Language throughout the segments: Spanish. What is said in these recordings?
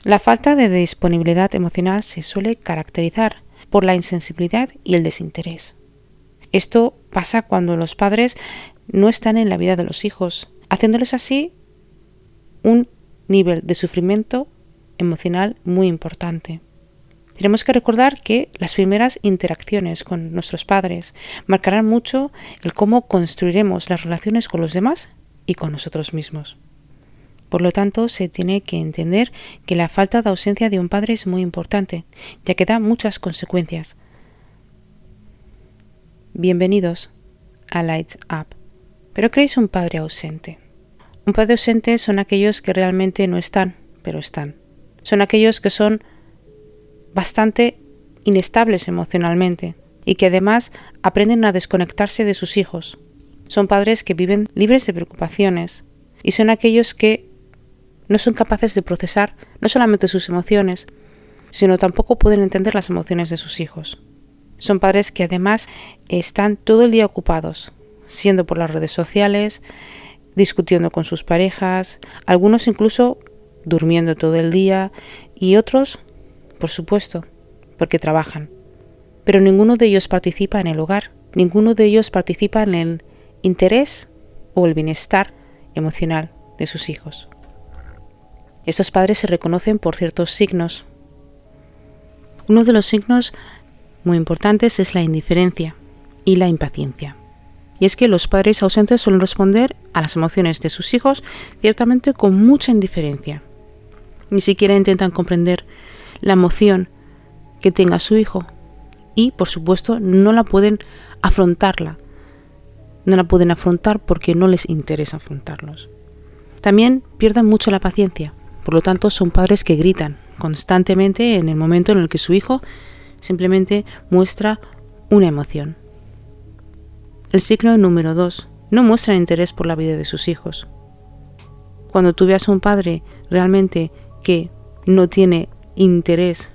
La falta de disponibilidad emocional se suele caracterizar por la insensibilidad y el desinterés. Esto pasa cuando los padres no están en la vida de los hijos, haciéndoles así un nivel de sufrimiento emocional muy importante. Tenemos que recordar que las primeras interacciones con nuestros padres marcarán mucho el cómo construiremos las relaciones con los demás y con nosotros mismos. Por lo tanto, se tiene que entender que la falta de ausencia de un padre es muy importante, ya que da muchas consecuencias. Bienvenidos a Lights Up. ¿Pero qué es un padre ausente? Un padre ausente son aquellos que realmente no están, pero están. Son aquellos que son bastante inestables emocionalmente y que además aprenden a desconectarse de sus hijos. Son padres que viven libres de preocupaciones y son aquellos que no son capaces de procesar no solamente sus emociones, sino tampoco pueden entender las emociones de sus hijos. Son padres que además están todo el día ocupados, siendo por las redes sociales, discutiendo con sus parejas, algunos incluso durmiendo todo el día y otros, por supuesto, porque trabajan. Pero ninguno de ellos participa en el hogar, ninguno de ellos participa en el interés o el bienestar emocional de sus hijos. Estos padres se reconocen por ciertos signos. Uno de los signos muy importantes es la indiferencia y la impaciencia. Y es que los padres ausentes suelen responder a las emociones de sus hijos ciertamente con mucha indiferencia. Ni siquiera intentan comprender la emoción que tenga su hijo y, por supuesto, no la pueden afrontarla. No la pueden afrontar porque no les interesa afrontarlos. También pierden mucho la paciencia. Por lo tanto, son padres que gritan constantemente en el momento en el que su hijo simplemente muestra una emoción. El signo número 2. No muestran interés por la vida de sus hijos. Cuando tú veas a un padre realmente que no tiene interés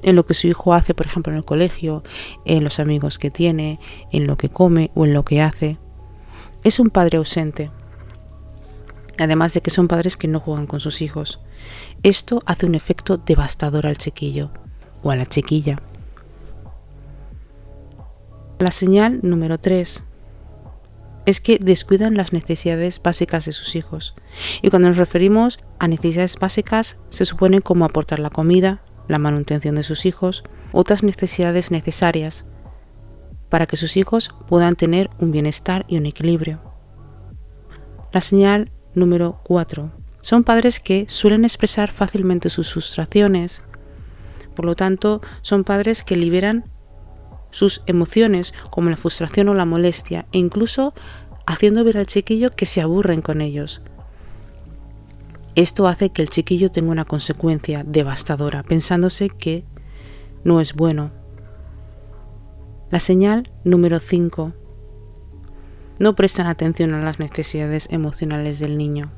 en lo que su hijo hace, por ejemplo, en el colegio, en los amigos que tiene, en lo que come o en lo que hace, es un padre ausente. Además de que son padres que no juegan con sus hijos. Esto hace un efecto devastador al chiquillo o a la chiquilla. La señal número 3 es que descuidan las necesidades básicas de sus hijos. Y cuando nos referimos a necesidades básicas, se supone como aportar la comida, la manutención de sus hijos, otras necesidades necesarias para que sus hijos puedan tener un bienestar y un equilibrio. La señal número 4. Son padres que suelen expresar fácilmente sus frustraciones. Por lo tanto, son padres que liberan sus emociones como la frustración o la molestia e incluso haciendo ver al chiquillo que se aburren con ellos. Esto hace que el chiquillo tenga una consecuencia devastadora, pensándose que no es bueno. La señal número 5. No prestan atención a las necesidades emocionales del niño.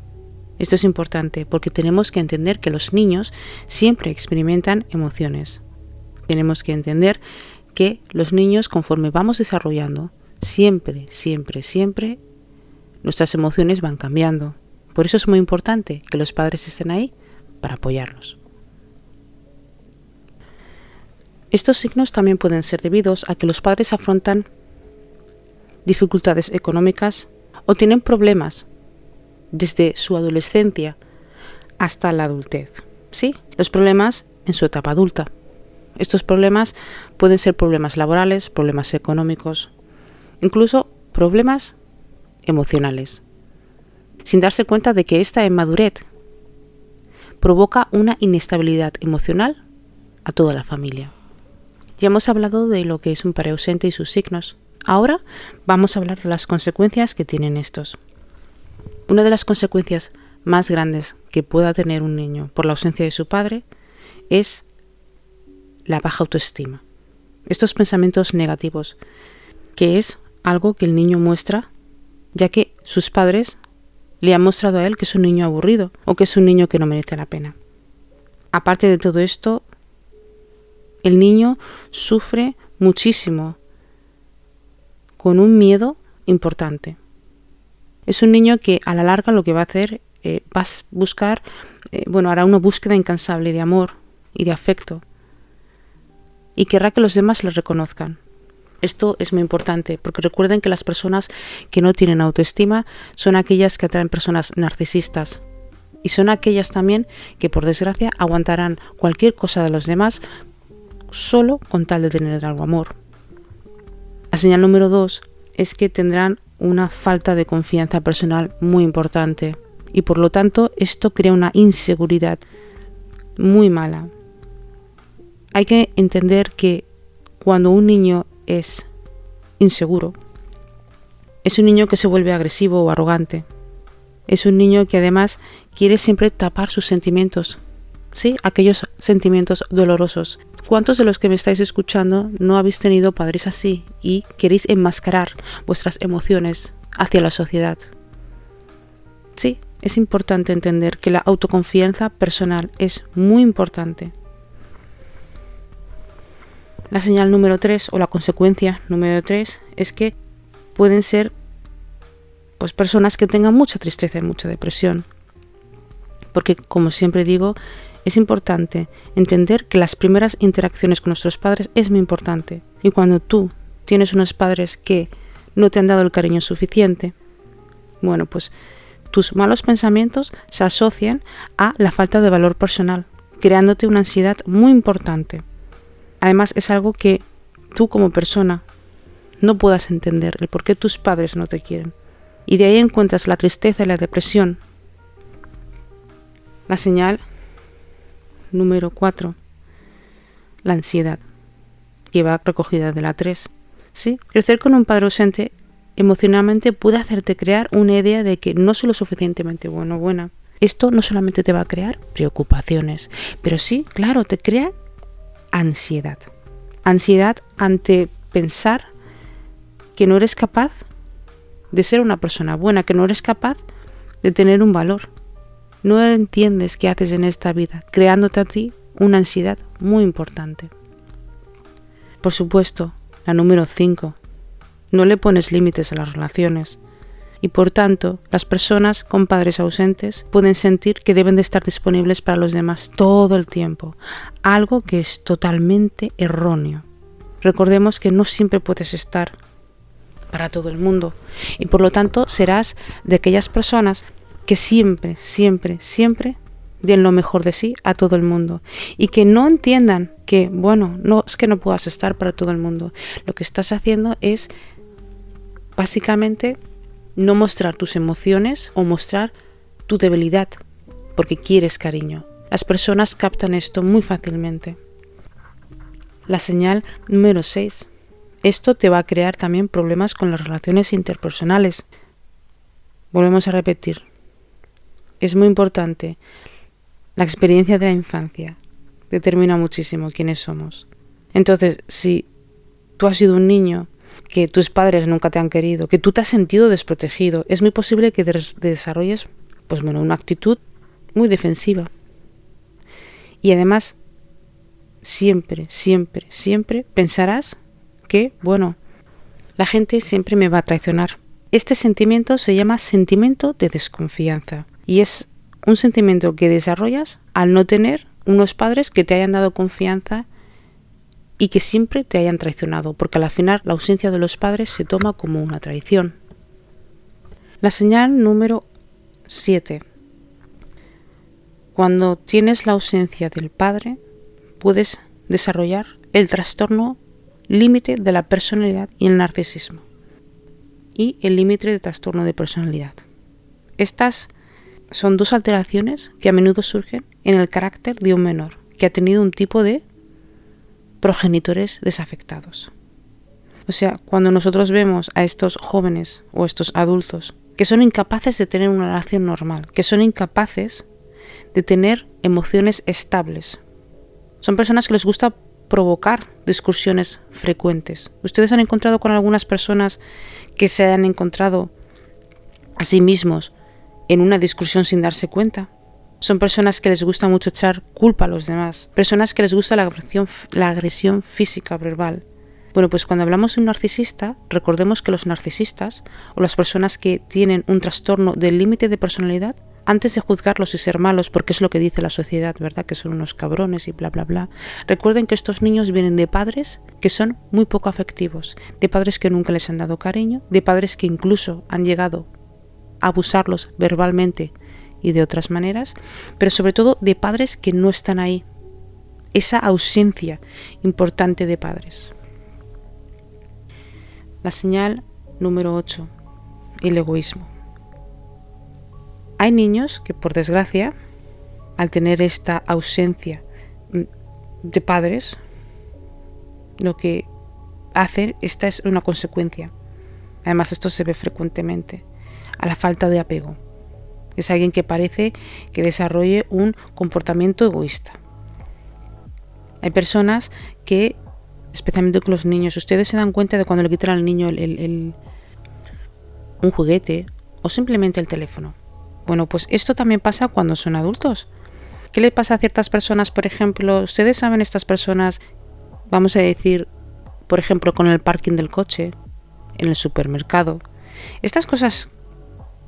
Esto es importante porque tenemos que entender que los niños siempre experimentan emociones. Tenemos que entender que los niños, conforme vamos desarrollando, siempre, nuestras emociones van cambiando. Por eso es muy importante que los padres estén ahí para apoyarlos. Estos signos también pueden ser debidos a que los padres afrontan dificultades económicas o tienen problemas desde su adolescencia hasta la adultez. Sí, los problemas en su etapa adulta. Estos problemas pueden ser problemas laborales, problemas económicos, incluso problemas emocionales, sin darse cuenta de que esta inmadurez provoca una inestabilidad emocional a toda la familia. Ya hemos hablado de lo que es un padre ausente y sus signos. Ahora vamos a hablar de las consecuencias que tienen estos. Una de las consecuencias más grandes que pueda tener un niño por la ausencia de su padre es la baja autoestima. Estos pensamientos negativos, que es algo que el niño muestra, ya que sus padres le han mostrado a él que es un niño aburrido o que es un niño que no merece la pena. Aparte de todo esto, el niño sufre muchísimo con un miedo importante. Es un niño que a la larga lo que va a hacer vas a buscar, hará una búsqueda incansable de amor y de afecto y querrá que los demás le reconozcan. Esto es muy importante porque recuerden que las personas que no tienen autoestima son aquellas que atraen personas narcisistas y son aquellas también que por desgracia aguantarán cualquier cosa de los demás solo con tal de tener algo amor. La señal número 2 es que tendrán una falta de confianza personal muy importante y por lo tanto esto crea una inseguridad muy mala. Hay que entender que cuando un niño es inseguro, es un niño que se vuelve agresivo o arrogante. Es un niño que además quiere siempre tapar sus sentimientos, ¿sí? Aquellos sentimientos dolorosos. ¿Cuántos de los que me estáis escuchando no habéis tenido padres así y queréis enmascarar vuestras emociones hacia la sociedad? Sí, es importante entender que la autoconfianza personal es muy importante. La señal número 3 o la consecuencia número 3 es que pueden ser personas que tengan mucha tristeza y mucha depresión. Porque, como siempre digo, es importante entender que las primeras interacciones con nuestros padres es muy importante. Y cuando tú tienes unos padres que no te han dado el cariño suficiente, tus malos pensamientos se asocian a la falta de valor personal, creándote una ansiedad muy importante. Además, es algo que tú como persona no puedas entender, el por qué tus padres no te quieren. Y de ahí encuentras la tristeza y la depresión. La señal número 4, la ansiedad, que va recogida de la 3. ¿Sí? Crecer con un padre ausente emocionalmente puede hacerte crear una idea de que no soy lo suficientemente bueno o buena. Esto no solamente te va a crear preocupaciones, pero sí, claro, te crea ansiedad. Ansiedad ante pensar que no eres capaz de ser una persona buena, que no eres capaz de tener un valor. No entiendes qué haces en esta vida, creándote a ti una ansiedad muy importante. Por supuesto, la número 5. No le pones límites a las relaciones. Y por tanto, las personas con padres ausentes pueden sentir que deben de estar disponibles para los demás todo el tiempo, algo que es totalmente erróneo. Recordemos que no siempre puedes estar para todo el mundo y por lo tanto serás de aquellas personas que siempre den lo mejor de sí a todo el mundo y que no entiendan que, no es que no puedas estar para todo el mundo. Lo que estás haciendo es básicamente no mostrar tus emociones o mostrar tu debilidad porque quieres cariño. Las personas captan esto muy fácilmente. La señal número 6. Esto te va a crear también problemas con las relaciones interpersonales. Volvemos a repetir. Es muy importante. La experiencia de la infancia determina muchísimo quiénes somos. Entonces, si tú has sido un niño que tus padres nunca te han querido, que tú te has sentido desprotegido, es muy posible que desarrolles una actitud muy defensiva. Y además, siempre pensarás que, la gente siempre me va a traicionar. Este sentimiento se llama sentimiento de desconfianza y es un sentimiento que desarrollas al no tener unos padres que te hayan dado confianza y que siempre te hayan traicionado, porque al final la ausencia de los padres se toma como una traición. La señal número 7. Cuando tienes la ausencia del padre, puedes desarrollar el trastorno límite de la personalidad y el narcisismo. Y el límite de trastorno de personalidad. Estas son dos alteraciones que a menudo surgen en el carácter de un menor que ha tenido un tipo de progenitores desafectados. O sea, cuando nosotros vemos a estos jóvenes o estos adultos que son incapaces de tener una relación normal, que son incapaces de tener emociones estables, son personas que les gusta provocar discusiones frecuentes. ¿Ustedes han encontrado con algunas personas que se hayan encontrado a sí mismos en una discusión sin darse cuenta? Son personas que les gusta mucho echar culpa a los demás, personas que les gusta la agresión física verbal. Pues cuando hablamos de un narcisista, recordemos que los narcisistas o las personas que tienen un trastorno del límite de personalidad antes de juzgarlos y ser malos, porque es lo que dice la sociedad, ¿verdad? Que son unos cabrones y bla, bla, bla. Recuerden que estos niños vienen de padres que son muy poco afectivos, de padres que nunca les han dado cariño, de padres que incluso han llegado a abusarlos verbalmente y de otras maneras, pero sobre todo de padres que no están ahí. Esa ausencia importante de padres. La señal número 8, el egoísmo. Hay niños que, por desgracia, al tener esta ausencia de padres, lo que hacen, esta es una consecuencia. Además, esto se ve frecuentemente, a la falta de apego. Es alguien que parece que desarrolle un comportamiento egoísta. Hay personas que, especialmente con los niños, ustedes se dan cuenta de cuando le quitan al niño un juguete o simplemente el teléfono. Bueno, pues esto también pasa cuando son adultos. ¿Qué le pasa a ciertas personas, por ejemplo? Ustedes saben, estas personas, vamos a decir, por ejemplo, con el parking del coche, en el supermercado. Estas cosas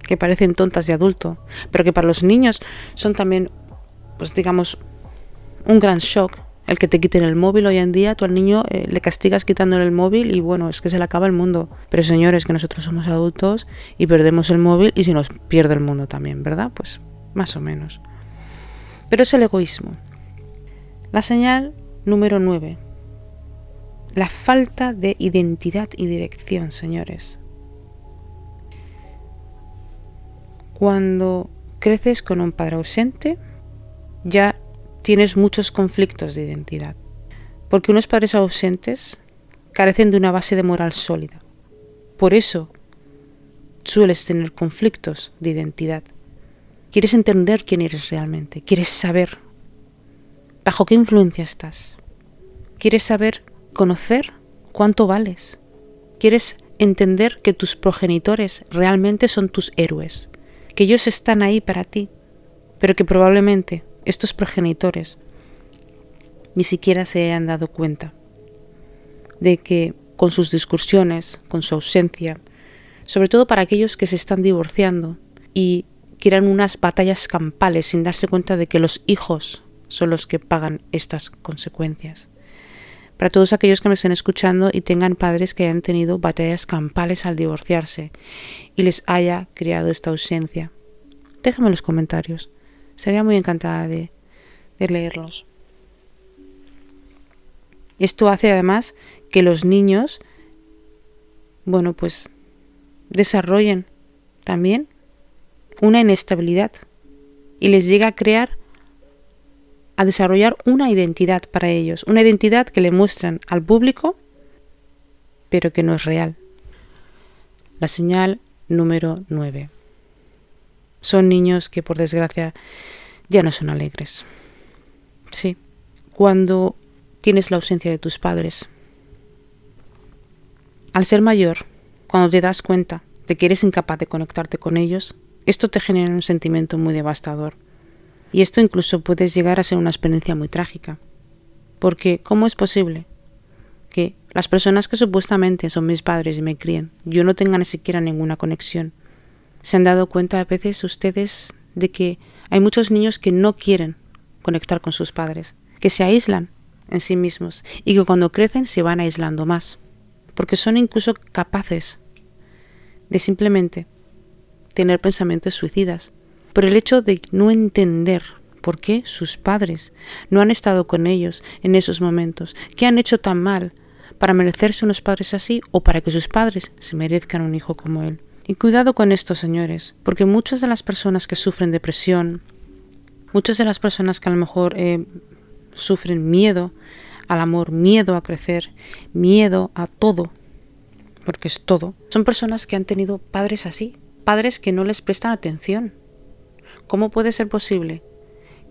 que parecen tontas de adulto, pero que para los niños son también, pues digamos, un gran shock. El que te quiten el móvil hoy en día, tú al niño le castigas quitándole el móvil y bueno, es que se le acaba el mundo. Pero señores, que nosotros somos adultos y perdemos el móvil y se nos pierde el mundo también, ¿verdad? Pues más o menos. Pero es el egoísmo. La señal número 9. La falta de identidad y dirección, señores. Cuando creces con un padre ausente, ya tienes muchos conflictos de identidad, porque unos padres ausentes carecen de una base de moral sólida. Por eso sueles tener conflictos de identidad. Quieres entender quién eres realmente, quieres saber bajo qué influencia estás, quieres saber, conocer cuánto vales, quieres entender que tus progenitores realmente son tus héroes, que ellos están ahí para ti, pero que probablemente estos progenitores ni siquiera se hayan dado cuenta de que con sus discusiones, con su ausencia, sobre todo para aquellos que se están divorciando y quieran unas batallas campales sin darse cuenta de que los hijos son los que pagan estas consecuencias. Para todos aquellos que me estén escuchando y tengan padres que hayan tenido batallas campales al divorciarse y les haya creado esta ausencia, déjenme en los comentarios. Sería muy encantada de leerlos. Esto hace además que los niños, bueno, pues desarrollen también una inestabilidad y les llega a desarrollar una identidad para ellos, una identidad que le muestran al público, pero que no es real. La señal número 9. Son niños que, por desgracia, ya no son alegres. Sí, cuando tienes la ausencia de tus padres. Al ser mayor, cuando te das cuenta de que eres incapaz de conectarte con ellos, esto te genera un sentimiento muy devastador. Y esto incluso puede llegar a ser una experiencia muy trágica. Porque, ¿cómo es posible que las personas que supuestamente son mis padres y me crían, yo no tenga ni siquiera ninguna conexión? ¿Se han dado cuenta a veces ustedes de que hay muchos niños que no quieren conectar con sus padres, que se aíslan en sí mismos y que cuando crecen se van aislando más? Porque son incluso capaces de simplemente tener pensamientos suicidas por el hecho de no entender por qué sus padres no han estado con ellos en esos momentos, qué han hecho tan mal para merecerse unos padres así o para que sus padres se merezcan un hijo como él. Y cuidado con esto, señores, porque muchas de las personas que sufren depresión, muchas de las personas que a lo mejor sufren miedo al amor, miedo a crecer, miedo a todo, porque es todo, son personas que han tenido padres así, padres que no les prestan atención. ¿Cómo puede ser posible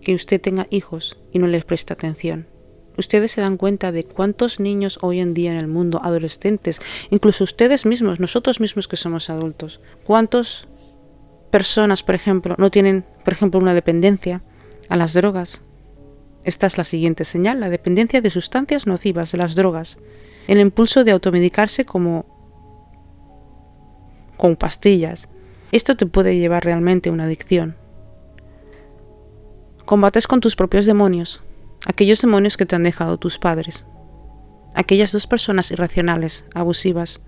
que usted tenga hijos y no les preste atención? Ustedes se dan cuenta de cuántos niños hoy en día en el mundo, adolescentes, incluso ustedes mismos, nosotros mismos que somos adultos, cuántas personas, por ejemplo, no tienen, por ejemplo, una dependencia a las drogas. Esta es la siguiente señal, la dependencia de sustancias nocivas, de las drogas, el impulso de automedicarse como con pastillas. Esto te puede llevar realmente a una adicción. Combates con tus propios demonios, aquellos demonios que te han dejado tus padres, aquellas dos personas irracionales, abusivas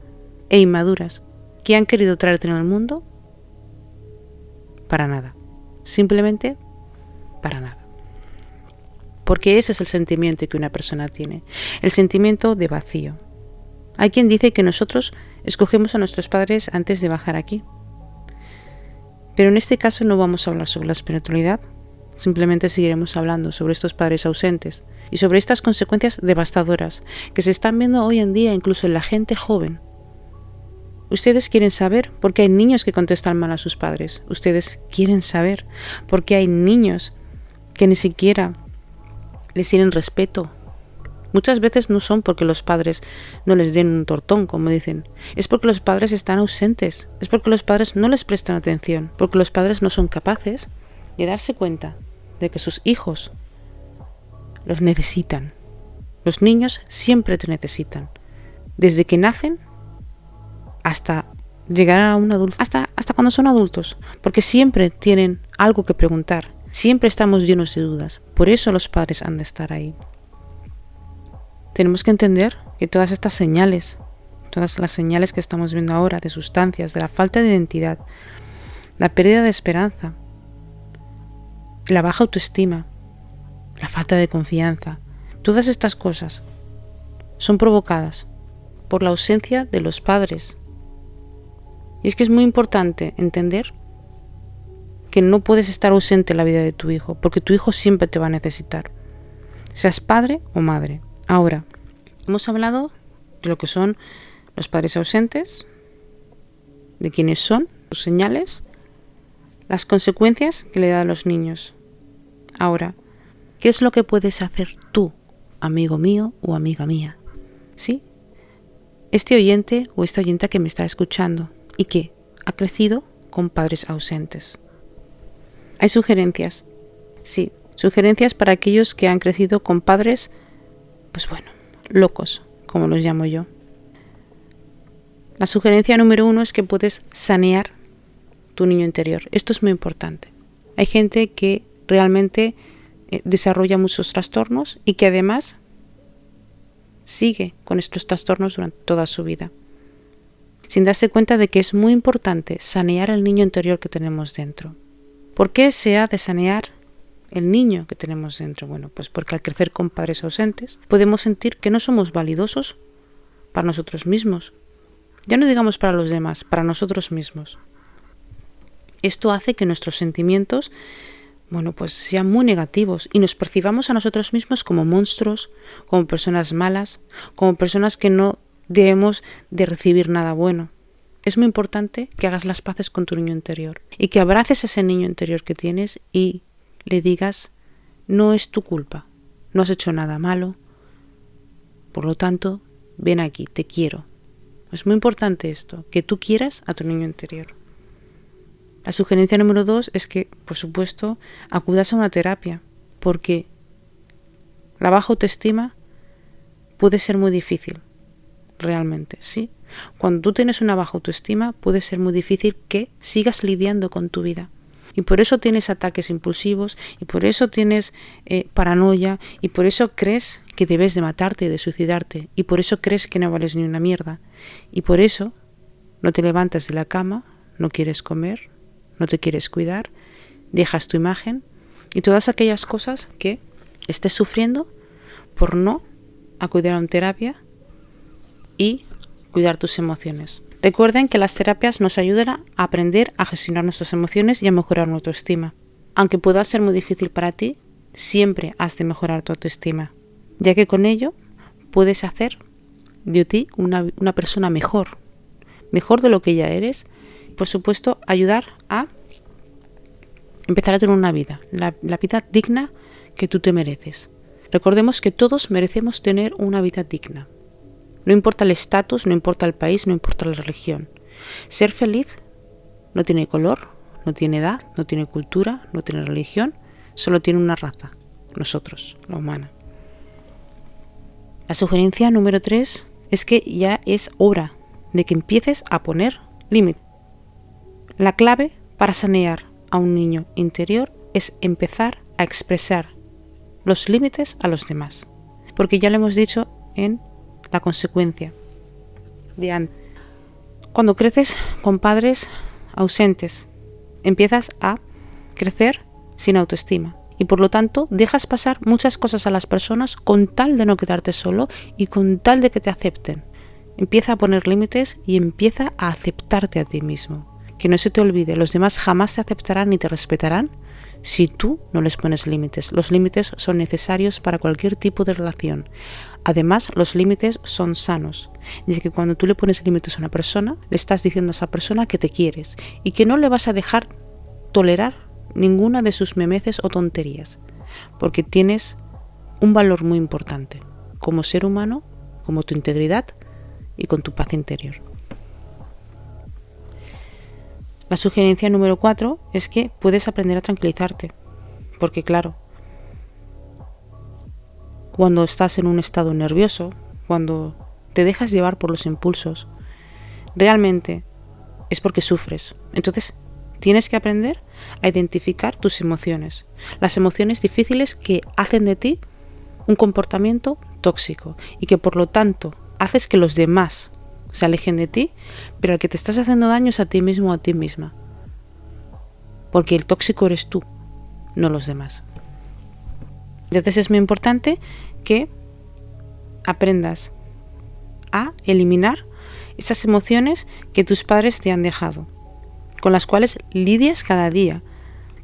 e inmaduras que han querido traerte en el mundo para nada, simplemente para nada. Porque ese es el sentimiento que una persona tiene, el sentimiento de vacío. Hay quien dice que nosotros escogemos a nuestros padres antes de bajar aquí. Pero en este caso no vamos a hablar sobre la espiritualidad, simplemente seguiremos hablando sobre estos padres ausentes y sobre estas consecuencias devastadoras que se están viendo hoy en día incluso en la gente joven. Ustedes quieren saber por qué hay niños que contestan mal a sus padres. Ustedes quieren saber por qué hay niños que ni siquiera les tienen respeto. Muchas veces no son porque los padres no les den un tortón, como dicen. Es porque los padres están ausentes. Es porque los padres no les prestan atención. Porque los padres no son capaces de darse cuenta de que sus hijos los necesitan. Los niños siempre te necesitan. Desde que nacen hasta llegar a un adulto, hasta cuando son adultos, porque siempre tienen algo que preguntar, siempre estamos llenos de dudas, por eso los padres han de estar ahí. Tenemos que entender que todas estas señales, todas las señales que estamos viendo ahora de sustancias, de la falta de identidad, la pérdida de esperanza, la baja autoestima, la falta de confianza, todas estas cosas son provocadas por la ausencia de los padres. Y es que es muy importante entender que no puedes estar ausente en la vida de tu hijo, porque tu hijo siempre te va a necesitar, seas padre o madre. Ahora, hemos hablado de lo que son los padres ausentes, de quiénes son, sus señales, las consecuencias que le da a los niños. Ahora, ¿qué es lo que puedes hacer tú, amigo mío o amiga mía? ¿Sí? Este oyente o esta oyenta que me está escuchando y que ha crecido con padres ausentes. Hay sugerencias. Sí, sugerencias para aquellos que han crecido con padres, pues bueno, locos, como los llamo yo. La sugerencia número 1 es que puedes sanear tu niño interior. Esto es muy importante. Hay gente que realmente desarrolla muchos trastornos y que además sigue con estos trastornos durante toda su vida, sin darse cuenta de que es muy importante sanear el niño interior que tenemos dentro. ¿Por qué se ha de sanear el niño que tenemos dentro? Bueno, pues porque al crecer con padres ausentes podemos sentir que no somos validosos para nosotros mismos. Ya no digamos para los demás, para nosotros mismos. Esto hace que nuestros sentimientos, bueno, pues sean muy negativos y nos percibamos a nosotros mismos como monstruos, como personas malas, como personas que no debemos de recibir nada bueno. Es muy importante que hagas las paces con tu niño interior y que abraces a ese niño interior que tienes y le digas, no es tu culpa, no has hecho nada malo, por lo tanto, ven aquí, te quiero. Es muy importante esto, que tú quieras a tu niño interior. La sugerencia número 2 es que, por supuesto, acudas a una terapia, porque la baja autoestima puede ser muy difícil, realmente, ¿sí? Cuando tú tienes una baja autoestima, puede ser muy difícil que sigas lidiando con tu vida. Y por eso tienes ataques impulsivos, y por eso tienes paranoia, y por eso crees que debes de matarte y de suicidarte, y por eso crees que no vales ni una mierda. Y por eso no te levantas de la cama, no quieres comer, no te quieres cuidar, dejas tu imagen y todas aquellas cosas que estés sufriendo por no acudir a una terapia y cuidar tus emociones. Recuerden que las terapias nos ayudan a aprender a gestionar nuestras emociones y a mejorar nuestra autoestima. Aunque pueda ser muy difícil para ti, siempre has de mejorar tu autoestima, ya que con ello puedes hacer de ti una persona mejor de lo que ya eres. Por supuesto, ayudar a empezar a tener una vida, la vida digna que tú te mereces. Recordemos que todos merecemos tener una vida digna. No importa el estatus, no importa el país, no importa la religión. Ser feliz no tiene color, no tiene edad, no tiene cultura, no tiene religión, solo tiene una raza, nosotros, la humana. La sugerencia número 3 es que ya es hora de que empieces a poner límite. La clave para sanear a un niño interior es empezar a expresar los límites a los demás. Porque ya lo hemos dicho en la consecuencia de antes. Cuando creces con padres ausentes, empiezas a crecer sin autoestima y por lo tanto dejas pasar muchas cosas a las personas con tal de no quedarte solo y con tal de que te acepten. Empieza a poner límites y empieza a aceptarte a ti mismo. Que no se te olvide, los demás jamás te aceptarán ni te respetarán si tú no les pones límites. Los límites son necesarios para cualquier tipo de relación. Además, los límites son sanos. Dice que cuando tú le pones límites a una persona, le estás diciendo a esa persona que te quieres y que no le vas a dejar tolerar ninguna de sus memeces o tonterías, porque tienes un valor muy importante como ser humano, como tu integridad y con tu paz interior. La sugerencia número 4 es que puedes aprender a tranquilizarte, porque claro, cuando estás en un estado nervioso, cuando te dejas llevar por los impulsos, realmente es porque sufres. Entonces, tienes que aprender a identificar tus emociones, las emociones difíciles que hacen de ti un comportamiento tóxico y que por lo tanto haces que los demás se alejen de ti, pero al que te estás haciendo daño es a ti mismo o a ti misma. Porque el tóxico eres tú, no los demás. Entonces es muy importante que aprendas a eliminar esas emociones que tus padres te han dejado, con las cuales lidias cada día.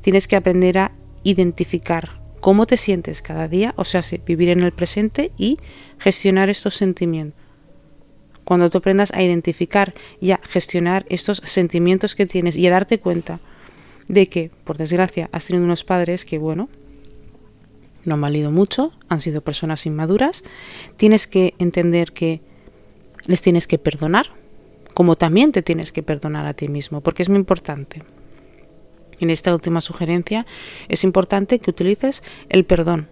Tienes que aprender a identificar cómo te sientes cada día, o sea, vivir en el presente y gestionar estos sentimientos. Cuando tú aprendas a identificar y a gestionar estos sentimientos que tienes y a darte cuenta de que, por desgracia, has tenido unos padres que, bueno, no han valido mucho, han sido personas inmaduras, tienes que entender que les tienes que perdonar, como también te tienes que perdonar a ti mismo, porque es muy importante. En esta última sugerencia es importante que utilices el perdón,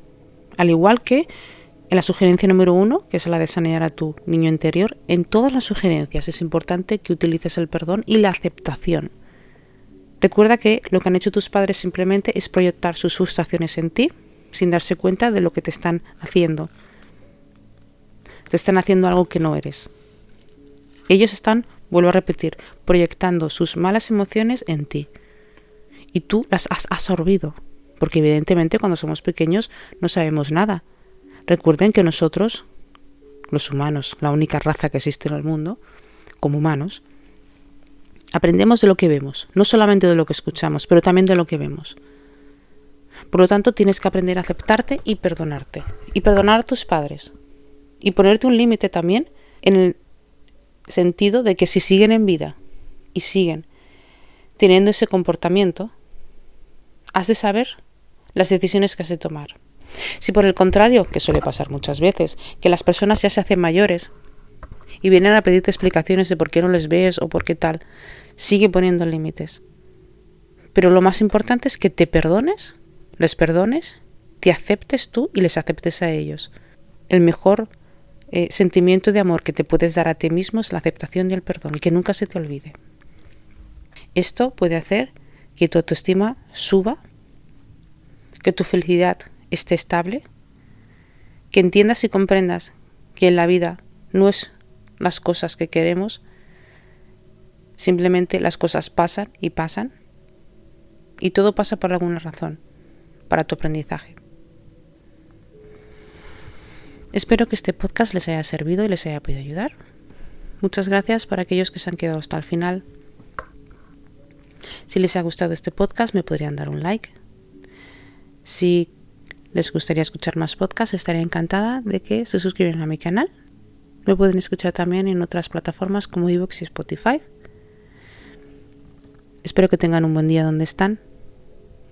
al igual que en la sugerencia número 1, que es la de sanear a tu niño interior. En todas las sugerencias es importante que utilices el perdón y la aceptación. Recuerda que lo que han hecho tus padres simplemente es proyectar sus frustraciones en ti, sin darse cuenta de lo que te están haciendo. Te están haciendo algo que no eres. Ellos están, vuelvo a repetir, proyectando sus malas emociones en ti. Y tú las has absorbido, porque evidentemente cuando somos pequeños no sabemos nada. Recuerden que nosotros, los humanos, la única raza que existe en el mundo, como humanos, aprendemos de lo que vemos, no solamente de lo que escuchamos, pero también de lo que vemos. Por lo tanto, tienes que aprender a aceptarte y perdonarte. Y perdonar a tus padres. Y ponerte un límite también en el sentido de que si siguen en vida y siguen teniendo ese comportamiento, has de saber las decisiones que has de tomar. Si por el contrario, que suele pasar muchas veces, que las personas ya se hacen mayores y vienen a pedirte explicaciones de por qué no les ves o por qué tal, sigue poniendo límites. Pero lo más importante es que te perdones, les perdones, te aceptes tú y les aceptes a ellos. El mejor sentimiento de amor que te puedes dar a ti mismo es la aceptación y el perdón, y que nunca se te olvide. Esto puede hacer que tu autoestima suba, que tu felicidad esté estable, que entiendas y comprendas que en la vida no es las cosas que queremos, simplemente las cosas pasan y pasan, y todo pasa por alguna razón, para tu aprendizaje. Espero que este podcast les haya servido y les haya podido ayudar. Muchas gracias para aquellos que se han quedado hasta el final. Si les ha gustado este podcast, me podrían dar un like. Si les gustaría escuchar más podcasts, estaría encantada de que se suscribieran a mi canal. Me pueden escuchar también en otras plataformas como iVoox y Spotify. Espero que tengan un buen día donde están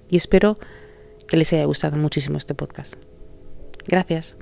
y espero que les haya gustado muchísimo este podcast. Gracias.